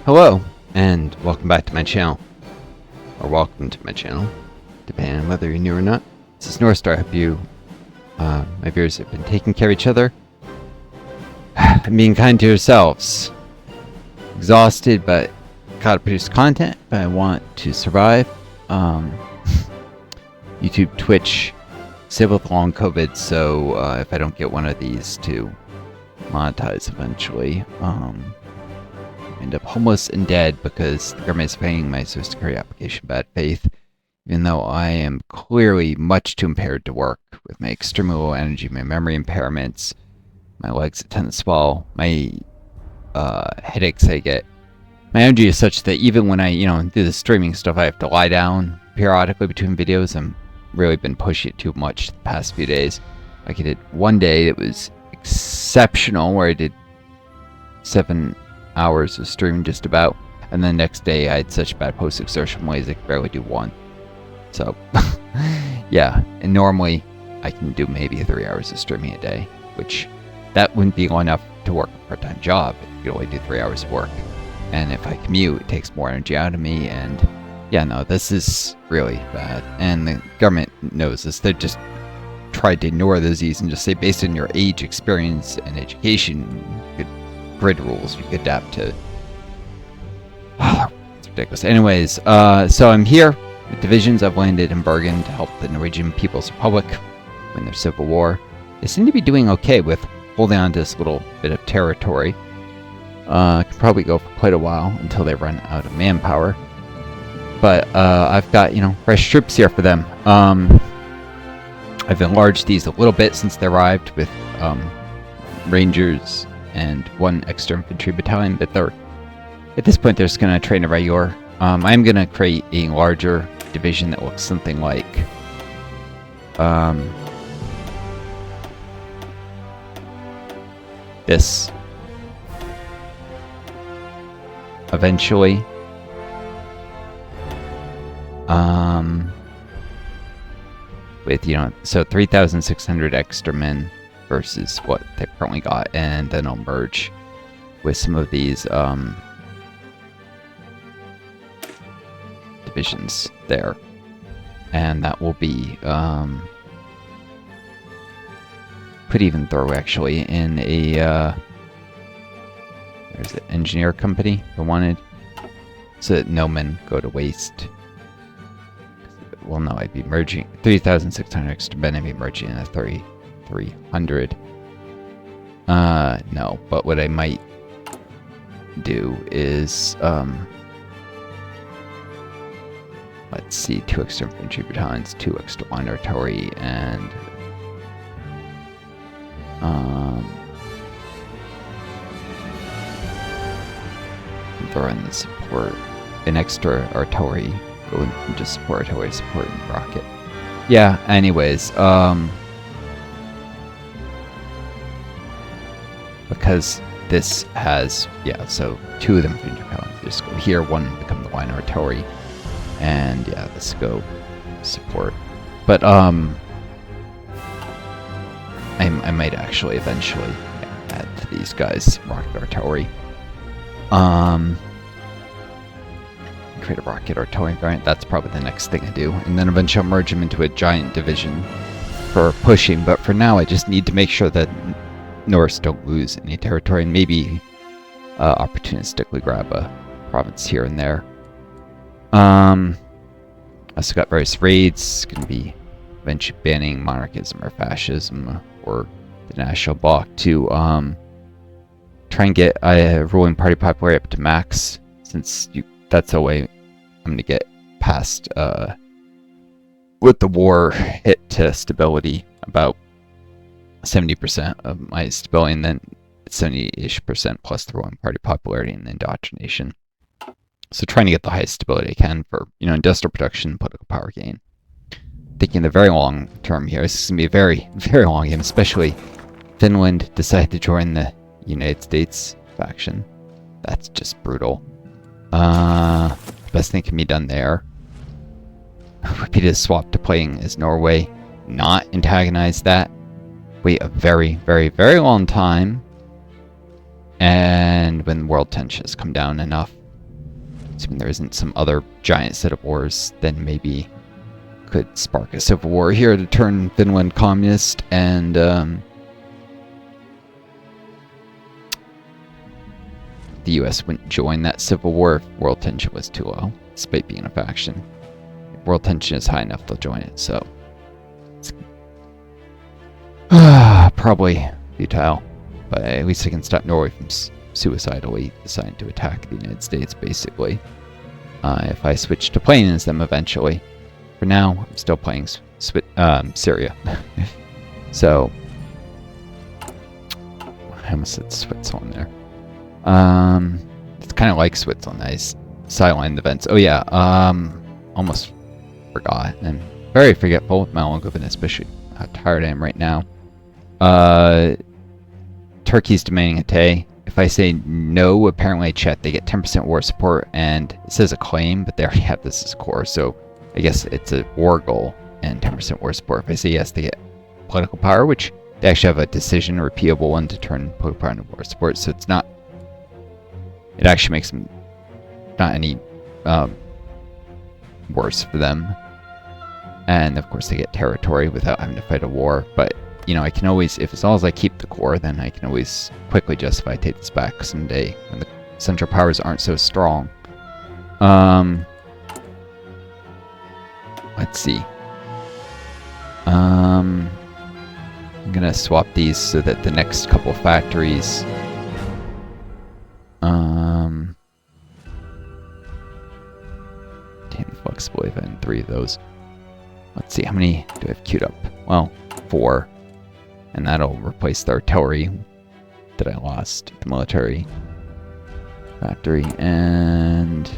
Hello, and welcome back to my channel. Or welcome to my channel, depending on whether you're new or not. This is Northstar. I hope you, my viewers, have been taking care of each other. And being kind to yourselves. Exhausted, but gotta produce content, but I want to survive. YouTube, Twitch, disabled with long COVID, so if I don't get one of these to monetize eventually, end up homeless and dead because the government is paying my Social Security application bad faith, even though I am clearly much too impaired to work with my extremely low energy, my memory impairments, my legs that tend to swell, my headaches I get. My energy is such that even when I, do the streaming stuff, I have to lie down periodically between videos. I'm really been pushing it too much the past few days. Like I did one day that was exceptional where I did 7 hours of streaming just about, and then the next day I had such bad post-exertion ways I could barely do one. So yeah, and normally I can do maybe 3 hours of streaming a day, which that wouldn't be long enough to work a part-time job. You could only do 3 hours of work, and if I commute it takes more energy out of me. And yeah, no, this is really bad, and the government knows this. They just tried to ignore the disease and just say based on your age, experience, and education, you could grid rules you could adapt to. It's ridiculous. Anyways, so I'm here with divisions. I've landed in Bergen to help the Norwegian People's Republic win their civil war. They seem to be doing okay with holding on to this little bit of territory. Could probably go for quite a while until they run out of manpower. But I've got, fresh troops here for them. I've enlarged these a little bit since they arrived with Rangers and 1 extra infantry battalion, but they're at this point they're just going to train a regular. I'm going to create a larger division that looks something like this eventually. With so 3,600 extra men versus what they currently got, and then I'll merge with some of these divisions there, and that will be could even throw actually in a there's the engineer company I wanted, so that no men go to waste. Well, no, I'd be merging 3,600 extra men. I'd be merging in a 3,300. No, but what I might do is, let's see, 2 extra infantry battalions, 2 extra line artillery, and throw in the support, an extra artillery. Going from just support artillery support and rocket. Yeah, anyways, because this has, so 2 of them infantry battalions just go here, 1 become the line artillery, and yeah, this go support. But I might actually eventually add to these guys rocket artillery. Create a rocket artillery variant. That's probably the next thing I do, and then eventually I'll merge them into a giant division for pushing. But for now I just need to make sure that Norse don't lose any territory, and maybe opportunistically grab a province here and there. I also got various raids. It's going to be eventually banning monarchism or fascism or the National Bloc to try and get a ruling party popularity up to max, since that's the way I'm going to get past, with the war hit to stability, about 70% of my stability, and then 70-ish% plus the ruling party popularity and indoctrination. So trying to get the highest stability I can for, industrial production, political power gain. Thinking the very long term here, this is going to be a very, very long game, especially Finland decided to join the United States faction. That's just brutal. Best thing can be done there would be to swap to playing as Norway, not antagonize that, wait a very, very, very long time, and when world tensions come down enough, assuming there isn't some other giant set of wars, then maybe could spark a civil war here to turn Finland communist, and the US wouldn't join that civil war if world tension was too low, despite being a faction. If world tension is high enough, they'll join it, so it's probably futile, but at least I can stop Norway from suicidally deciding to attack the United States, basically. If I switch to playing as them eventually. For now, I'm still playing Syria. So, I almost said Switzerland there. It's kind of like Switzerland. I sidelined events. Oh yeah, almost forgot. I'm very forgetful with my own government, especially how tired I am right now. Turkey's demanding a Tay. If I say no, apparently I checked, they get 10% war support, and it says a claim, but they already have this as core, so I guess it's a war goal and 10% war support. If I say yes, they get political power, which they actually have a decision, a repeatable one, to turn political power into war support, so it's not, it actually makes them not any worse for them. And of course they get territory without having to fight a war, but you know, I can always, if as long as I keep the core, then I can always quickly justify take this back someday when the central powers aren't so strong. Let's see. I'm gonna swap these so that the next couple factories damn flexible if I had 3 of those. Let's see, how many do I have queued up? Well, 4. And that'll replace the artillery that I lost, the military factory, and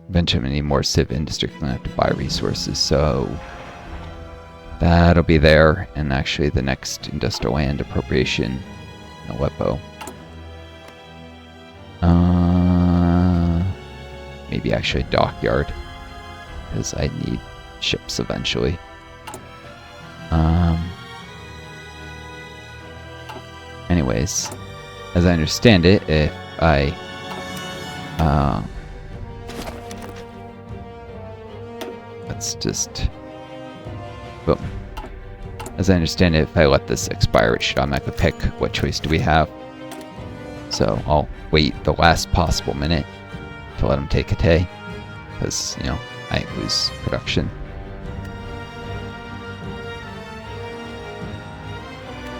eventually I need more civ industry. I'm gonna have to buy resources, so that'll be there. And actually, the next industrial land appropriation in Aleppo. Maybe actually a dockyard, because I need ships eventually. Anyways, as I understand it, if I let's just boom. As I understand it, if I let this expire, it should automatically pick what choice do we have. So I'll wait the last possible minute to let them take a Tay, because, you know, I lose production.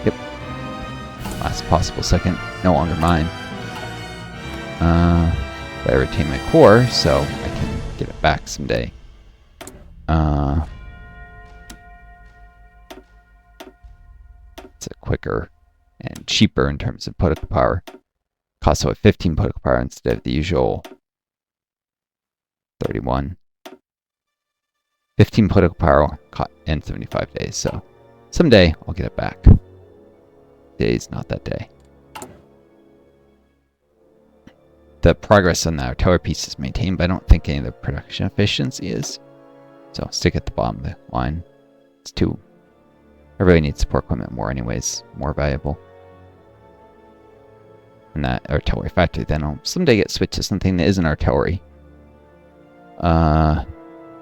Yep. Last possible second, no longer mine. But I retain my core, so I can get it back someday. It's a quicker and cheaper in terms of political power. Costs about 15 political power instead of the usual 31. 15 political power in 75 days, so someday I'll get it back. Today's not that day. The progress on the artillery piece is maintained, but I don't think any of the production efficiency is. So I'll stick at the bottom of the line. It's too... I really need support equipment more anyways, more valuable. And that artillery factory, then I'll someday get switched to something that isn't artillery.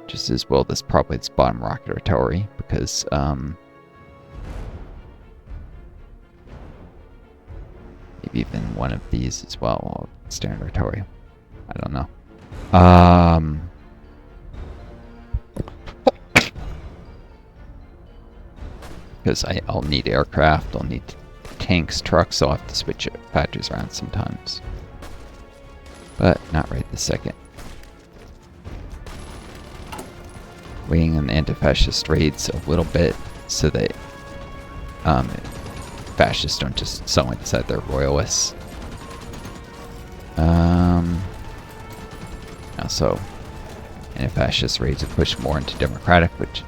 Just as well, this probably its bottom rocket artillery, because maybe even one of these as well, standard artillery. I don't know. Because I'll need aircraft, I'll need tanks, trucks, so I'll have to switch factories around sometimes. But not right this second. Waiting on the anti-fascist raids a little bit so that fascists don't just suddenly decide they're royalists. Also, anti-fascist raids have pushed more into democratic, which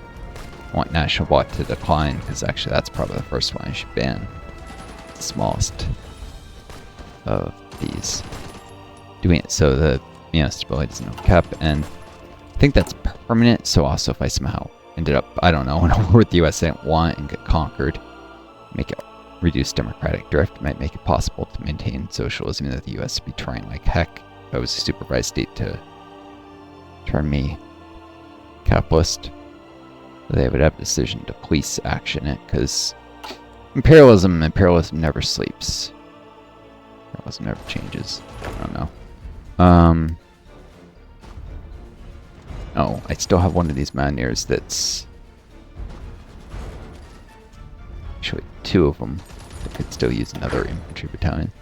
I want national bloc to decline, because actually that's probably the first one I should ban. The smallest of these. Doing it so the stability doesn't have cap, and I think that's permanent, so also if I somehow ended up, I don't know, in a war with the US I didn't want and get conquered, make it reduced democratic drift might make it possible to maintain socialism, even though the US would be trying like heck if I was a supervised state to turn me capitalist. They would have a decision to police action it, because imperialism never sleeps. Imperialism never changes. I don't know. Oh, I still have one of these Mountaineers that's... Actually, two of them. I could still use another infantry battalion.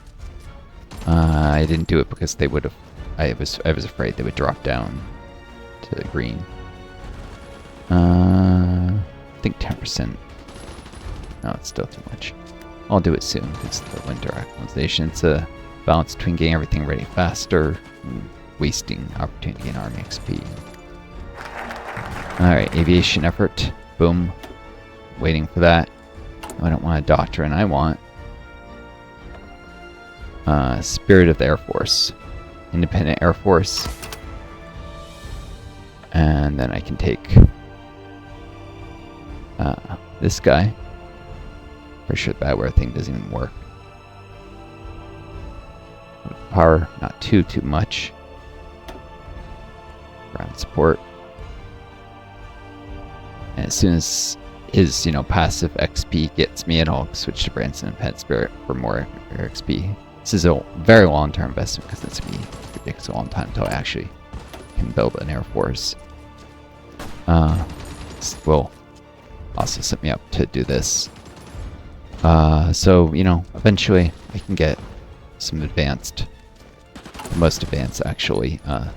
I didn't do it because they would have... I was afraid they would drop down to green. I think 10%. No, it's still too much. I'll do it soon because the winter acclimatization. It's a balance between getting everything ready faster and wasting opportunity to gain army XP. Alright, aviation effort. Boom. Waiting for that. I don't want a doctrine. I want spirit of the Air Force. Independent Air Force. And then I can take this guy. Pretty sure the badware thing doesn't even work. Power, not too much. Ground support. And as soon as his, passive XP gets me, I'll switch to Branson and Pet Spirit for more XP. This is a very long-term investment because it's going to be ridiculous a long time until I actually can build an Air Force. This will also set me up to do this. So, eventually I can get some advanced, the most advanced actually. I'll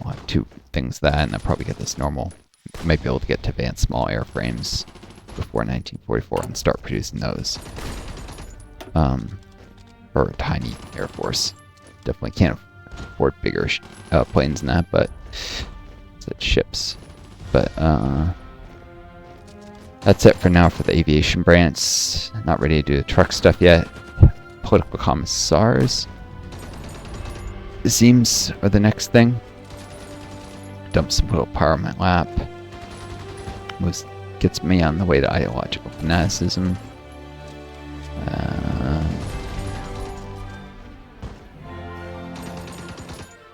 have two things that, and I'll probably get this normal. Might be able to get to advanced small airframes before 1944 and start producing those. For a tiny Air Force. Definitely can't afford bigger planes than that, but it's ships. But that's it for now for the aviation branch. Not ready to do the truck stuff yet. Political commissars. It seems are the next thing. Dump some political power on my lap. Gets me on the way to ideological fanaticism.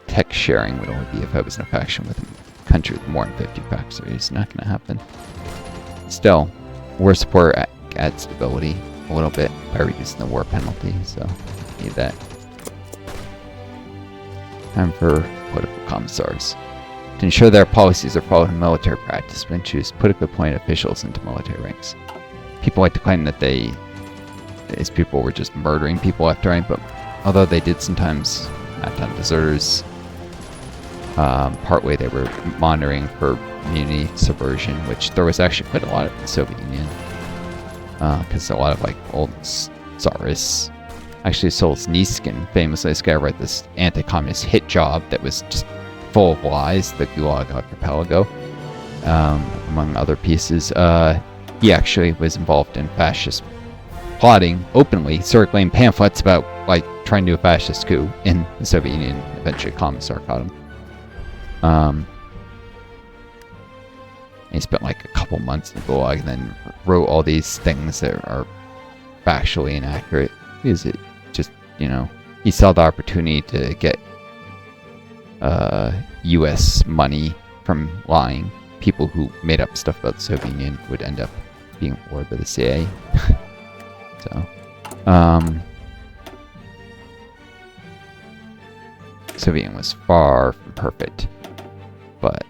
Tech sharing would only be if I was in a faction with a country with more than 50 packs, so it's not going to happen. Still, war support adds stability a little bit by reducing the war penalty, so need that. Time for political commissars. To ensure their policies are followed in military practice, we choose politically appointed officials into military ranks. People like to claim that these people were just murdering people left and right, but although they did sometimes act on deserters, partway they were monitoring for community subversion, which there was actually quite a lot of in the Soviet Union, because a lot of old czarists. Actually, Solzhenitsyn, famously, this guy wrote this anti-communist hit job that was just full of lies, the Gulag Archipelago, among other pieces. He actually was involved in fascist plotting openly, circulating pamphlets about trying to do a fascist coup in the Soviet Union. Eventually, Commissar caught him. He spent a couple months in Gulag and then wrote all these things that are factually inaccurate. Because it just, he saw the opportunity to get U.S. money from lying. People who made up stuff about the Soviet Union would end up being rewarded by the CIA. So, Soviet Union was far from perfect, but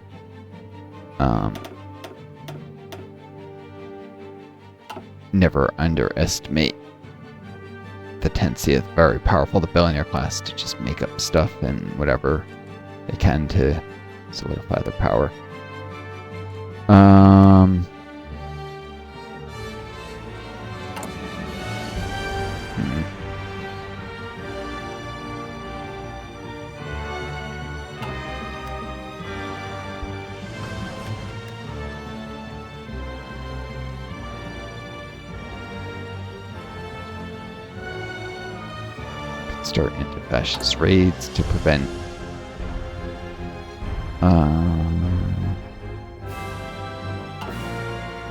never underestimate the tendency of very powerful, the billionaire class, to just make up stuff and whatever they can to solidify their power. Start anti-fascist raids to prevent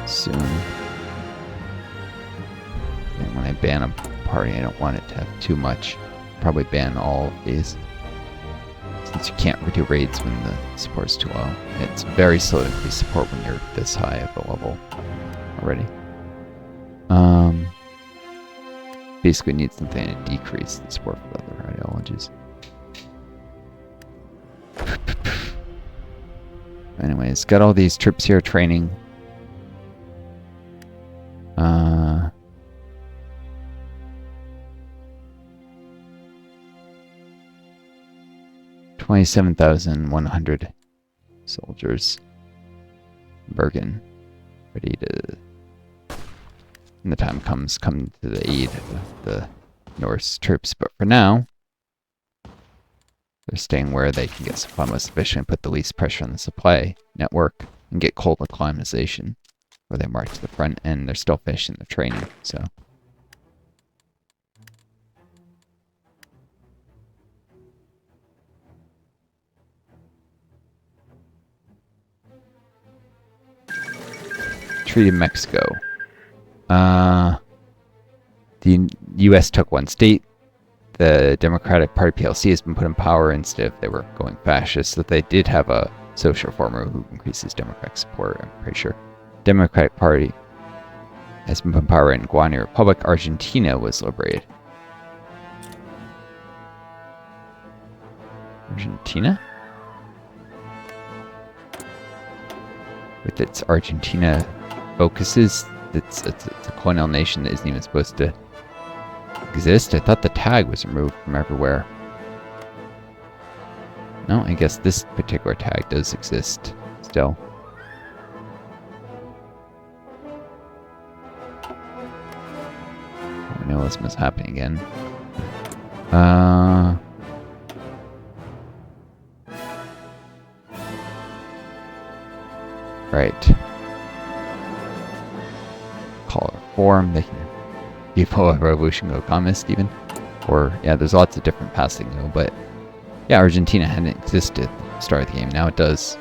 soon. kind of party. I don't want it to have too much. Probably ban all of these, since you can't do raids when the support's too low. It's very slow to increase support when you're this high of a level already. Basically need something to decrease the support for the other ideologies. Anyways, got all these troops here training. 27,100 soldiers. Bergen, ready to, when the time comes, come to the aid of the Norse troops. But for now, they're staying where they can get supply most efficiently, put the least pressure on the supply network, and get cold acclimatization, where they march to the front, and they're still finishing the training, so. Treaty of Mexico. The U.S. took one state. The Democratic Party PLC has been put in power instead of they were going fascist. So they did have a social reformer who increases Democratic support, I'm pretty sure. Democratic Party has been put in power in Guiana Republic. Argentina was liberated. Argentina? With its Argentina focuses, it's a colonial nation that isn't even supposed to exist. I thought the tag was removed from everywhere. No, I guess this particular tag does exist still. Colonialism is happening again. Right. Call it reform. They can people a revolution go communist even. Or yeah, there's lots of different paths they can go, but yeah, Argentina hadn't existed at the start of the game. Now it does.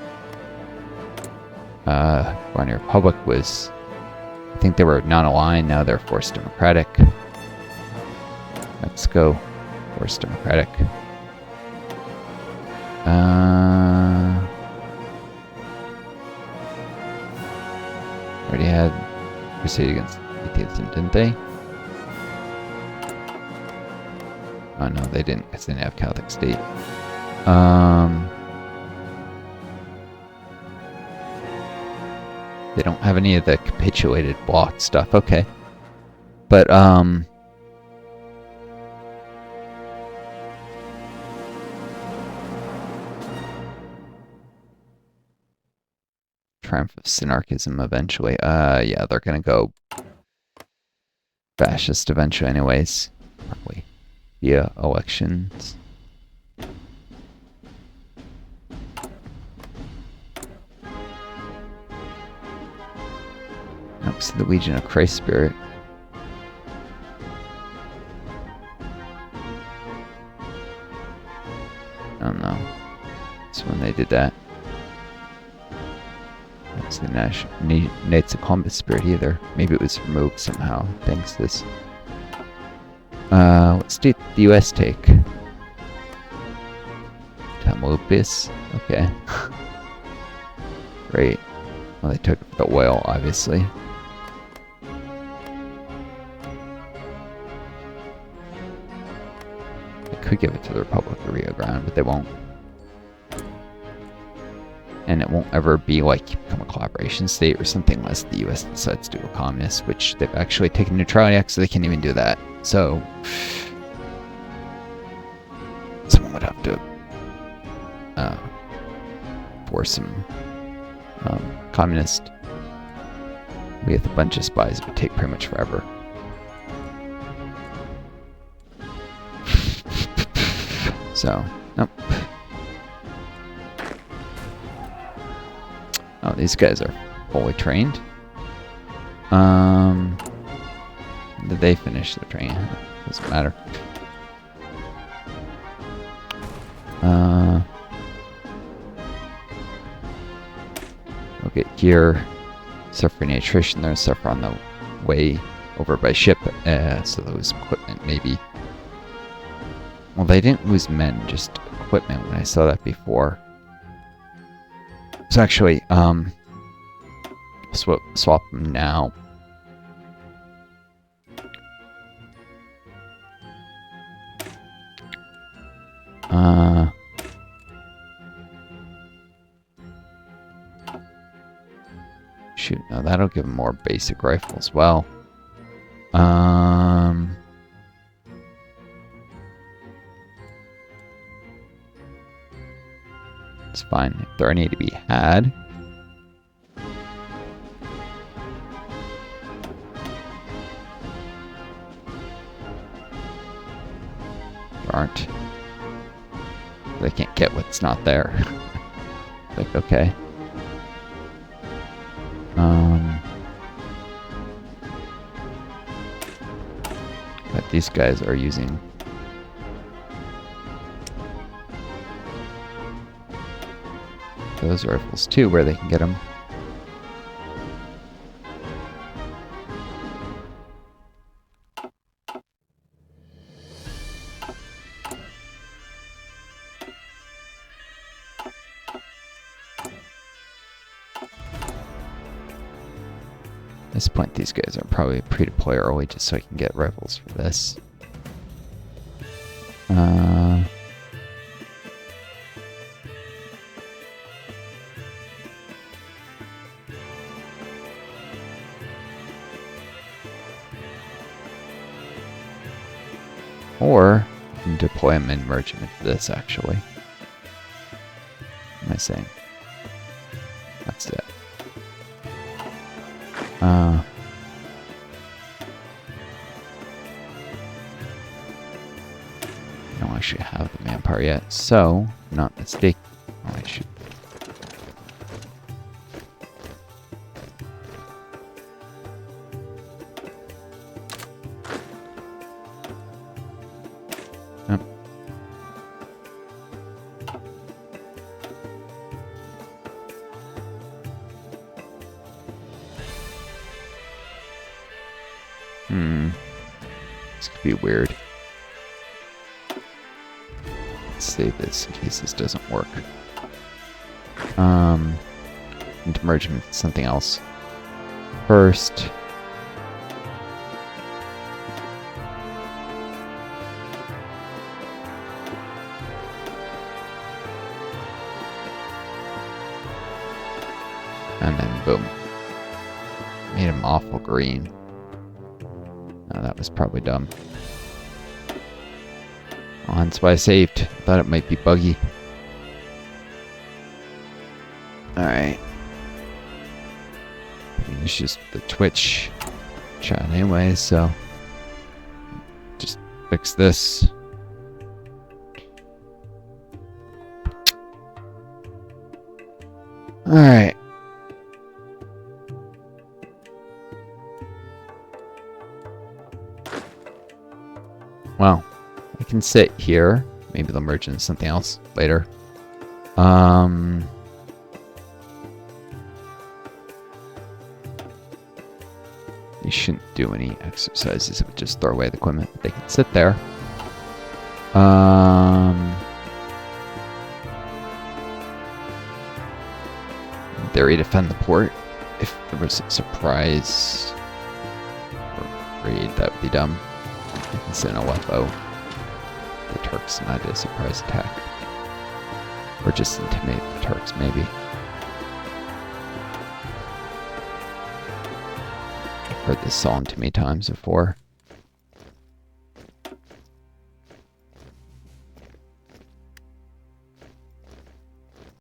Guiana Republic was, I think they were non-aligned, now they're forced democratic. Mexico, forced democratic. Already had crusade against atheism, didn't they? Oh no, they didn't, because they didn't have Catholic state. They don't have any of the capitulated block stuff, okay. But, triumph of synarchism eventually. Yeah, they're gonna go fascist eventually anyways. Probably via elections. Oops, the Legion of Christ Spirit. I don't know. That's when they did that. That's the Knights of Columbus Spirit either. Maybe it was removed somehow, thanks to this. What state did the US take? Tamaulipas? Okay. Great. Well, they took the oil, obviously. They could give it to the Republic of Rio Grande, but they won't. And it won't ever be like become a collaboration state or something unless the US decides to do a communist, which they've actually taken neutrality act, so they can't even do that. So someone would have to force some communist with a bunch of spies. It would take pretty much forever. So, nope. Oh, these guys are fully trained. Did they finish the training? Doesn't matter. We'll get here. Suffering attrition. They're gonna suffer on the way over by ship, so there was equipment maybe. Well, they didn't lose men, just equipment when I saw that before. So actually, swap them now. Shoot, no, that'll give them more basic rifle as well. It's fine. If there are any to be had. There aren't. They can't get what's not there. Like, okay. But these guys are using those rifles too, where they can get them. At this point, these guys are probably pre-deploy early just so I can get rifles for this. Or I can deploy them and merge them into this, actually. What am I saying? That's it. I don't actually have the manpower yet, so not mistaken. Oh, I should. Yep. This could be weird. Let's save this in case this doesn't work. Need to merge them into something else first. And then boom. Made him awful green. Oh, that was probably dumb. Oh, that's why I saved. Thought it might be buggy. Alright. It's just the Twitch chat anyway, so just fix this. Alright. Well, I can sit here. Maybe they'll merge into something else later. They shouldn't do any exercises. It would just throw away the equipment. But they can sit there. In theory, defend the port. If there was a surprise raid, that would be dumb. You can send a UFO. The Turks might do a surprise attack. Or just intimidate the Turks, maybe. I've heard this song too many times before.